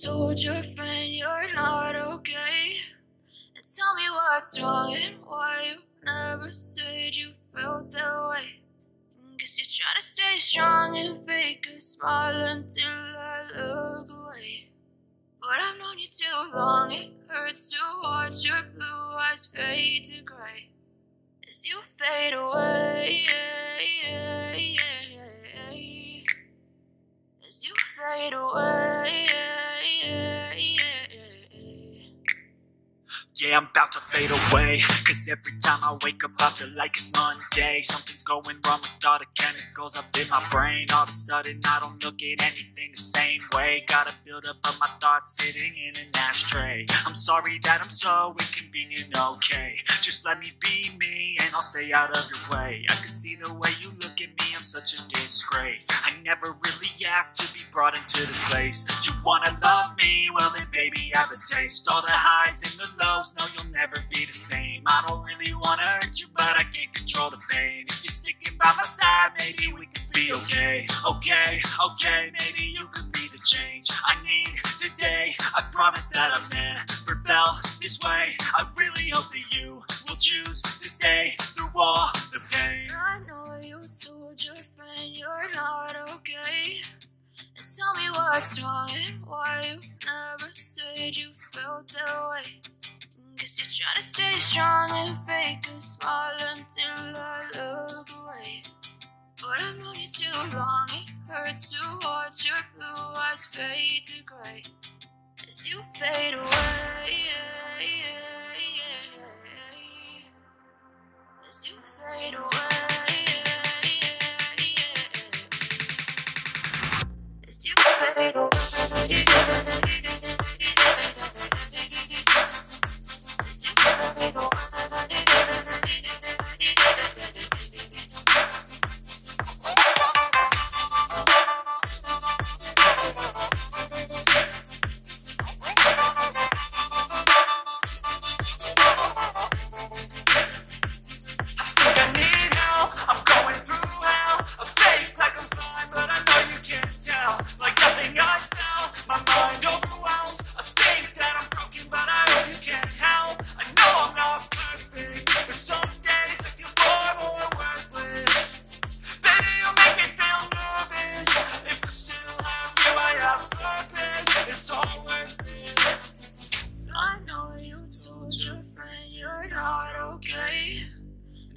told your friend you're not okay, and tell me what's wrong and why you never said you felt that way. Guess you're trying to stay strong and fake a smile until I look away. But I've known you too long, it hurts to watch your blue eyes fade to gray as you fade away, as you fade away. Yeah, I'm about to fade away, cause every time I wake up I feel like it's Monday. Something's going wrong with all the chemicals up in my brain. All of a sudden I don't look at anything the same way. Gotta build up of my thoughts sitting in an ashtray. I'm sorry that I'm so inconvenient, okay. Just let me be me and I'll stay out of your way. I can see the way you look at me, I'm such a disgrace. I never really asked to be brought into this place. You wanna love me? Well then baby have a taste. All the highs and the lows, no, you'll never be the same. I don't really wanna hurt you, but I can't control the pain. If you're sticking by my side, maybe we could be okay. Okay, maybe you could be the change I need today. I promise that I've never felt this way. I really hope that you will choose to stay through all the pain. I know you told your friend you're not okay, and tell me what's wrong and why you never said you felt that way. Guess you're trying to stay strong and fake a smile until I look away. But I've known you too long, it hurts to watch your blue eyes fade to gray as you fade away, as you fade away, as you fade away.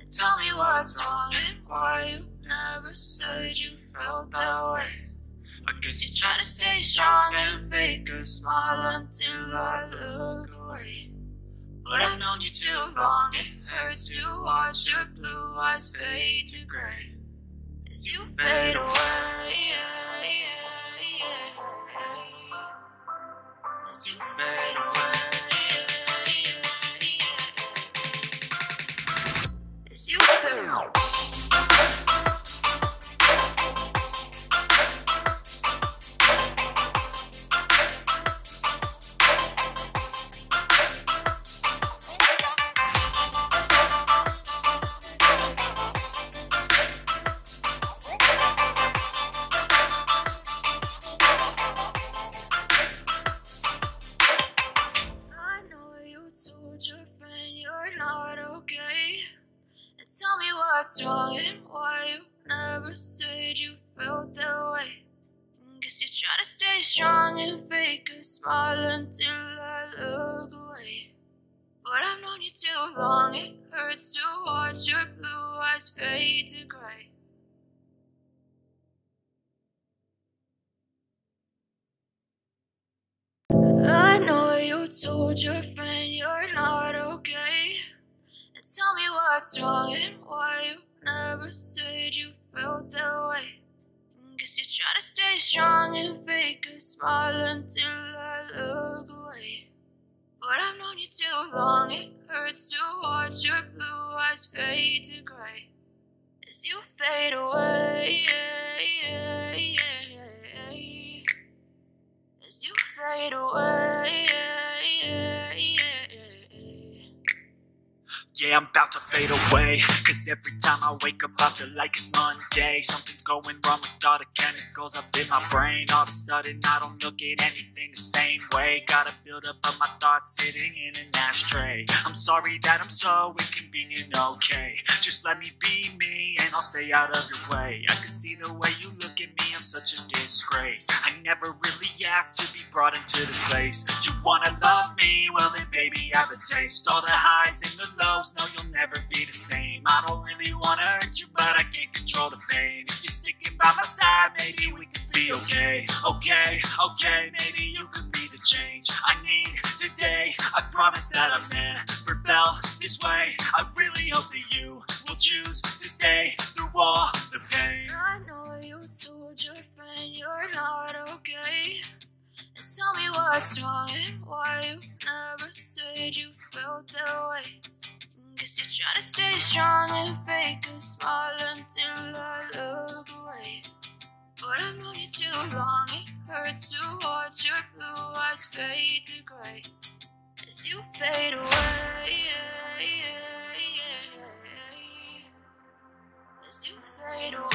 Tell me what's wrong and why you never said you felt that way. I guess you're trying to stay strong and fake a smile until I look away. But I've known you too long, it hurts to watch your blue eyes fade to gray as you fade away, as you fade away. You I know you told your friend you're not okay. Tell me what's wrong and why you never said you felt that way. Guess you're trying to stay strong and fake a smile until I look away. But I've known you too long, it hurts to watch your blue eyes fade to gray. I know you told your friend you're not okay, and tell me what's wrong and why you never said you felt that way. Guess you're trying to stay strong and fake a smile until I look away. But I've known you too long, it hurts to watch your blue eyes fade to gray as you fade away, as you fade away. Yeah, I'm about to fade away, cause every time I wake up I feel like it's Monday. Something's going wrong with all the chemicals up in my brain. All of a sudden I don't look at anything the same way. Gotta build up of my thoughts sitting in an ashtray. I'm sorry that I'm so inconvenient, okay. Just let me be me and I'll stay out of your way. I can see the way you look at me, I'm such a disgrace. I never really asked to be brought into this place. You wanna love me? Well then baby I have a taste. All the highs and the lows, no you'll never be the same. I don't really wanna hurt you, but I can't control the pain. If you're sticking by my side, maybe we could be okay. Okay, maybe you could be the change I need today. I promise that I've never felt this way. I really hope that you will choose to stay through all the pain. I know you told your friend you're not okay, and tell me what's wrong and why you never said you felt that way. Guess you're trying to stay strong and fake a smile until I look away. But I've known you too long, it hurts to watch your blue eyes fade to gray as you fade away. As you fade away.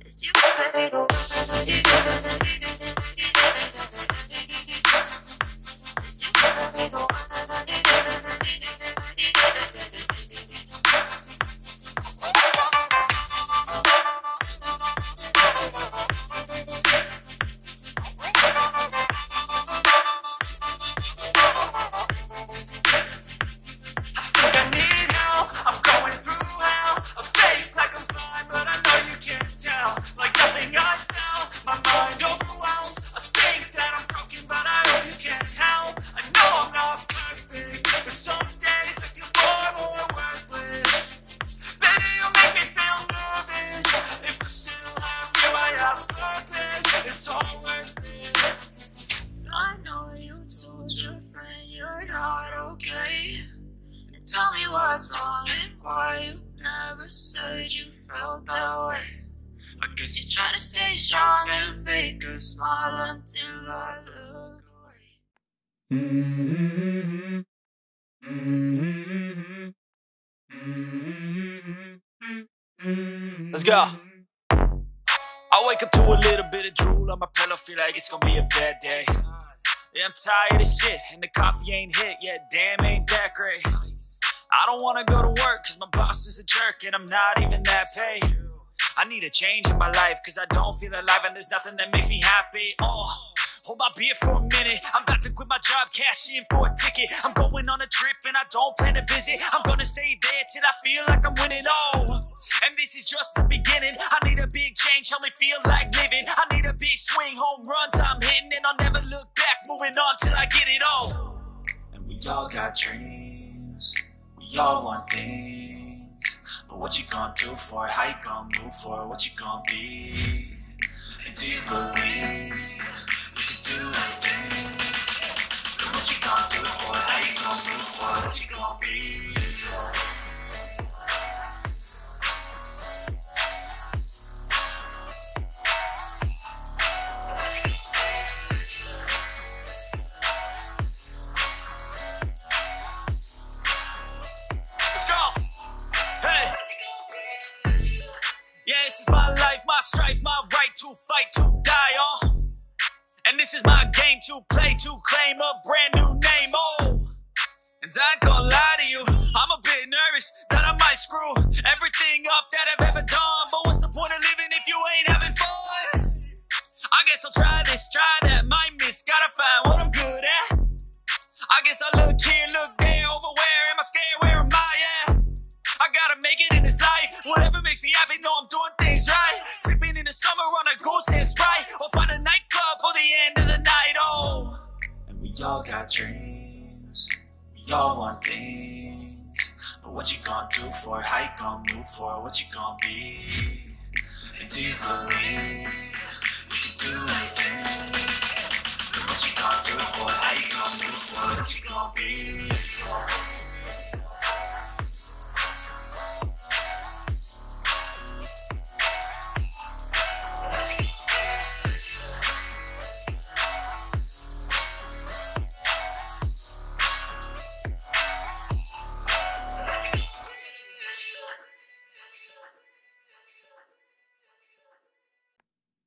As you fade away. Tell me what's wrong and why you never said you felt that way. I guess you're trying to stay strong and fake a smile until I look away. Let's go. I wake up to a little bit of drool on my pillow, feel like it's gonna be a bad day. Yeah, I'm tired of shit, and the coffee ain't hit yet, damn ain't that great. I don't wanna go to work, cause my boss is a jerk, and I'm not even that paid. I need a change in my life, cause I don't feel alive, and there's nothing that makes me happy. Hold my beer for a minute, I'm about to quit my job, cash in for a ticket. I'm going on a trip, and I don't plan to visit. I'm gonna stay there till I feel like I'm winning, and this is just the beginning. I need a big change, help me feel like living. I need a big swing, home runs I'm hitting, and I'll never look back, moving on till I get it all. And we all got dreams, we all want things, but what you gonna do for it? How you gonna move for it? What you gonna be? And do you believe you can do anything? But what you gonna do for it? How you gonna move for it? What you gonna be? This is my life, my strife, my right to fight, to die on. And this is my game to play, to claim a brand new name, And I ain't gonna lie to you, I'm a bit nervous that I might screw everything up that I've ever done. But what's the point of living if you ain't having fun? I guess I'll try this, try that, might miss, gotta find what I'm good at. I guess I look here, look there, over where am I scared, where am I at? I gotta make it in this life, whatever makes me happy, know I'm doing things right. Sleeping in the summer on a goose and Sprite, or find a nightclub for the end of the night, And we all got dreams, we all want things, but what you gonna do for it? How you gonna move for it? What you gonna be? And do you believe you can do anything? But what you gonna do for it? How you gonna move for it? What you gonna be?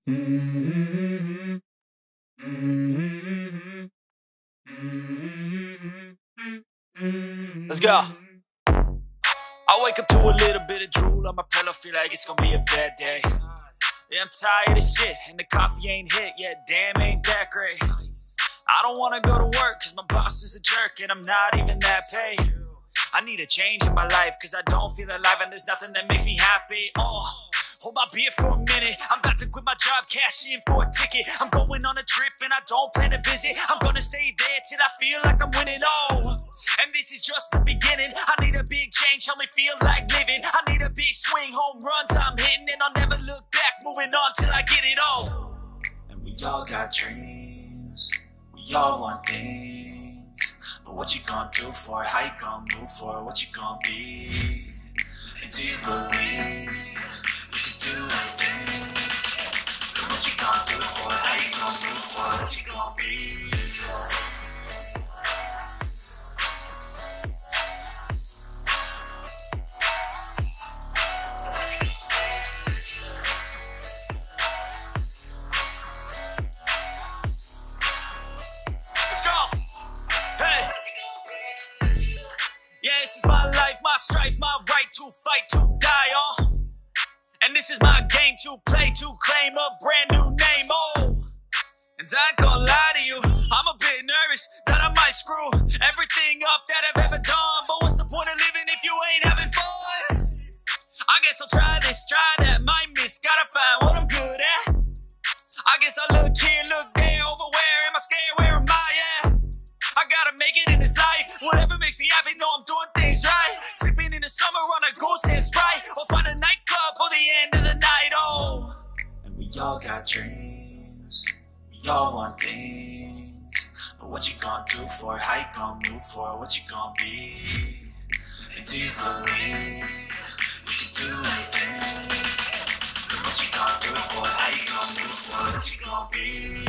Let's go. I wake up to a little bit of drool on my pillow, feel like it's gonna be a bad day. Yeah, I'm tired of shit, and the coffee ain't hit yet, damn, ain't that great. I don't wanna go to work, cause my boss is a jerk, and I'm not even that paid. I need a change in my life, cause I don't feel alive, and there's nothing that makes me happy. Hold my beer for a minute, I'm about to quit my job, cash in for a ticket. I'm going on a trip and I don't plan to visit. I'm gonna stay there till I feel like I'm winning, and this is just the beginning. I need a big change, help me feel like living. I need a big swing, home runs I'm hitting, and I'll never look back, moving on till I get it all. And we all got dreams, we all want things, but what you gonna do for it? How you gonna move for it? What you gonna be? And do you believe you can do anything? And what you gonna do for it? How you gonna move for it? What you gonna be? This is my life, my strife, my right to fight, to die on. And this is my game to play, to claim a brand new name, And I ain't gonna lie to you, I'm a bit nervous that I might screw everything up that I've ever done. But what's the point of living if you ain't having fun? I guess I'll try this, try that, might miss, gotta find what I'm good at. I guess I look here, look there, over where am I scared, where am I at? I gotta make it in this life, whatever makes me happy, know I'm doing things right. Sleeping in the summer on a goose and Sprite, or find a nightclub for the end of the night, And we all got dreams, we all want things, but what you gonna do for it? How you gonna move for it? What you gonna be? And do you believe you can do anything? And what you gonna do for it? How you gonna move for it? What you gonna be?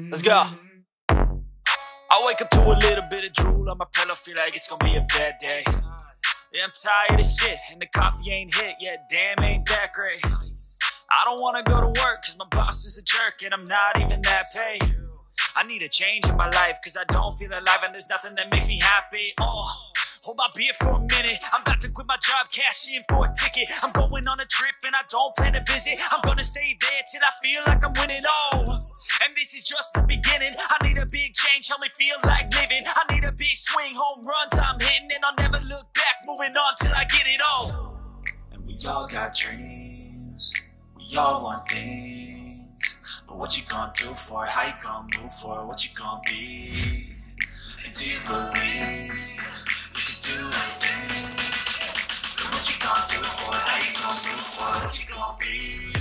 Let's go. I wake up to a little bit of drool on my pillow, feel like it's gonna be a bad day. Yeah, I'm tired of shit, and the coffee ain't hit yet, damn, ain't that great. I don't wanna go to work, cause my boss is a jerk, and I'm not even that paid. I need a change in my life, cause I don't feel alive, and there's nothing that makes me happy, Hold my beer for a minute, I'm about to quit my job, cash in for a ticket. I'm going on a trip and I don't plan to visit. I'm gonna stay there till I feel like I'm winning, and this is just the beginning. I need a big change, help me feel like living. I need a big swing, home runs I'm hitting, and I'll never look back, moving on till I get it all. And we all got dreams, we all want things, but what you gonna do for it? How you gonna move for it? What you gonna be? And do you believe you can do anything? And what you gonna do for it? How you gonna move for it? What you gonna be?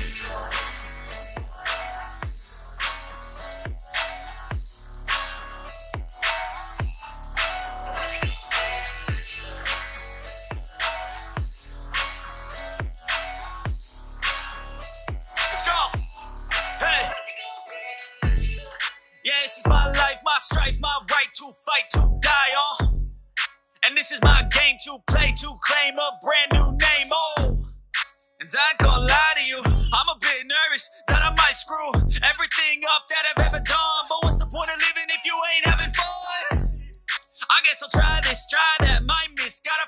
This is my life, my strife, my right to fight, to die on. And this is my game to play, to claim a brand new name, And I ain't gonna lie to you, I'm a bit nervous that I might screw everything up that I've ever done. But what's the point of living if you ain't having fun? I guess I'll try this, try that, might miss, gotta